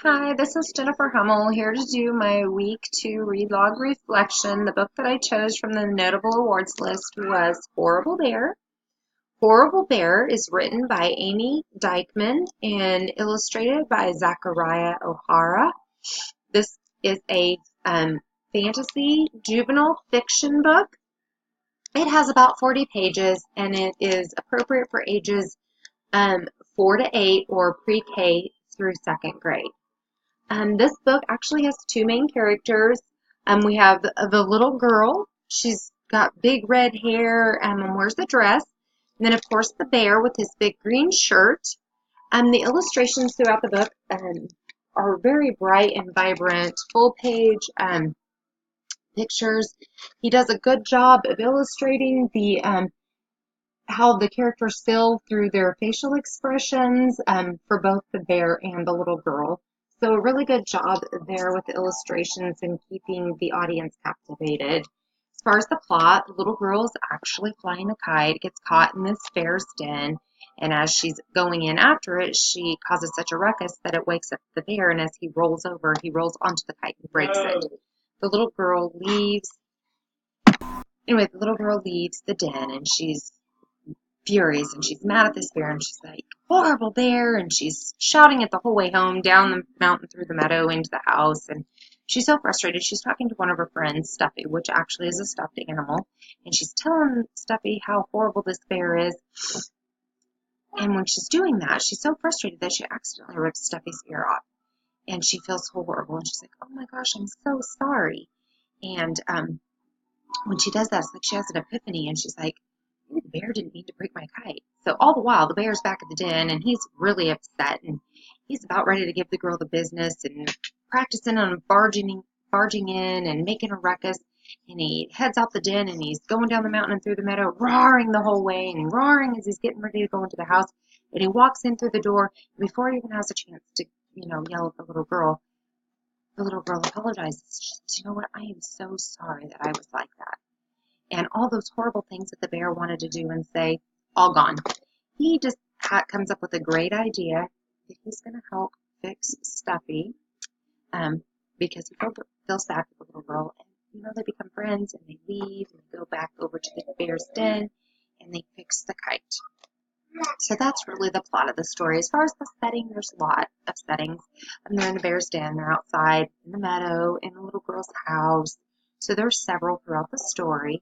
Hi, this is Jennifer Hummel here to do my week 2 read log reflection. The book that I chose from the notable awards list was Horrible Bear. Horrible Bear is written by Amy Dykman and illustrated by Zachariah O'Hara. This is a fantasy juvenile fiction book. It has about 40 pages and it is appropriate for ages 4 to 8 or pre-K through 2nd grade. This book actually has two main characters. We have the little girl. She's got big red hair and wears the dress. And then, of course, the bear with his big green shirt. The illustrations throughout the book are very bright and vibrant, full-page pictures. He does a good job of illustrating the how the characters feel through their facial expressions for both the bear and the little girl. So a really good job there with the illustrations and keeping the audience captivated. As far as the plot, the little girl is actually flying a kite, gets caught in this bear's den, and as she's going in after it, she causes such a ruckus that it wakes up the bear, and as he rolls over, he rolls onto the kite and breaks it. The little girl leaves. Anyway, the little girl leaves the den, and she's furious and she's mad at this bear and she's like, horrible bear, and she's shouting it the whole way home, down the mountain, through the meadow, into the house, and she's so frustrated. She's talking to one of her friends, Stuffy, which actually is a stuffed animal, and she's telling Stuffy how horrible this bear is. And when she's doing that, she's so frustrated that she accidentally rips Stuffy's ear off, and she feels so horrible, and she's like, oh my gosh, I'm so sorry. And when she does that, it's like she has an epiphany, and she's like, the bear didn't mean to break my kite. So all the while, the bear's back at the den, and he's really upset, and he's about ready to give the girl the business and practicing on barging in and making a ruckus. And he heads out the den, and he's going down the mountain and through the meadow, roaring the whole way, and roaring as he's getting ready to go into the house. And he walks in through the door, and before he even has a chance to, yell at the little girl apologizes. She says, you know what? I am so sorry that I was like that. And all those horrible things that the bear wanted to do and say, all gone. He just comes up with a great idea that he's going to help fix Stuffy because he feels sad for the little girl. And, they become friends and they leave and they go back over to the bear's den and they fix the kite. So that's really the plot of the story. As far as the setting, there's a lot of settings. They're in the bear's den, they're outside in the meadow, in the little girl's house. So there's several throughout the story.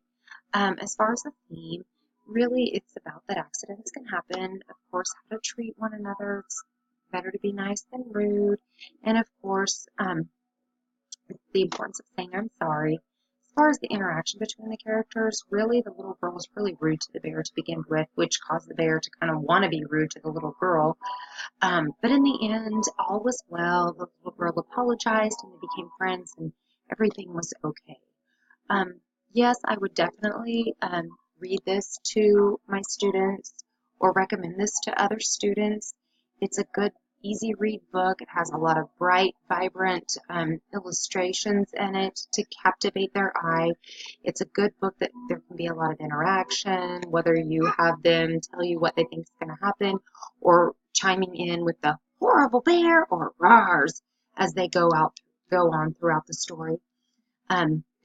As far as the theme, really it's about that accidents can happen, of course, how to treat one another. It's better to be nice than rude, and of course, the importance of saying I'm sorry. As far as the interaction between the characters, really the little girl was really rude to the bear to begin with, which caused the bear to kind of want to be rude to the little girl. But in the end, all was well. The little girl apologized and they became friends and everything was okay. Yes, I would definitely read this to my students or recommend this to other students. It's a good, easy read book. It has a lot of bright, vibrant illustrations in it to captivate their eye. It's a good book that there can be a lot of interaction, whether you have them tell you what they think is going to happen or chiming in with the horrible bear or roars as they go on throughout the story.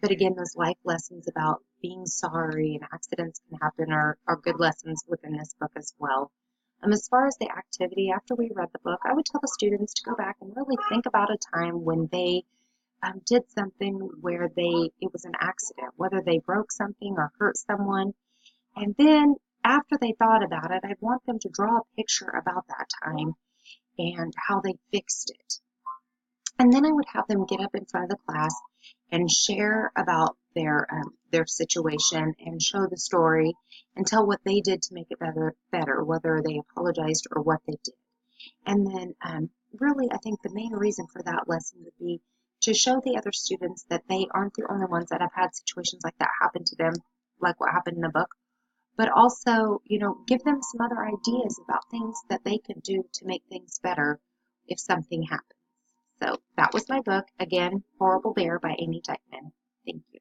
But again, those life lessons about being sorry and accidents can happen are good lessons within this book as well. As far as the activity, after we read the book, I would tell the students to go back and really think about a time when they did something where it was an accident, whether they broke something or hurt someone. And then after they thought about it, I'd want them to draw a picture about that time and how they fixed it. And then I would have them get up in front of the class and share about their situation and show the story and tell what they did to make it better, whether they apologized or what they did. And then really, I think the main reason for that lesson would be to show the other students that they aren't the only ones that have had situations like that happen to them, like what happened in the book, but also, give them some other ideas about things that they could do to make things better if something happens. So that was my book. Again, Horrible Bear by Amy Dykman. Thank you.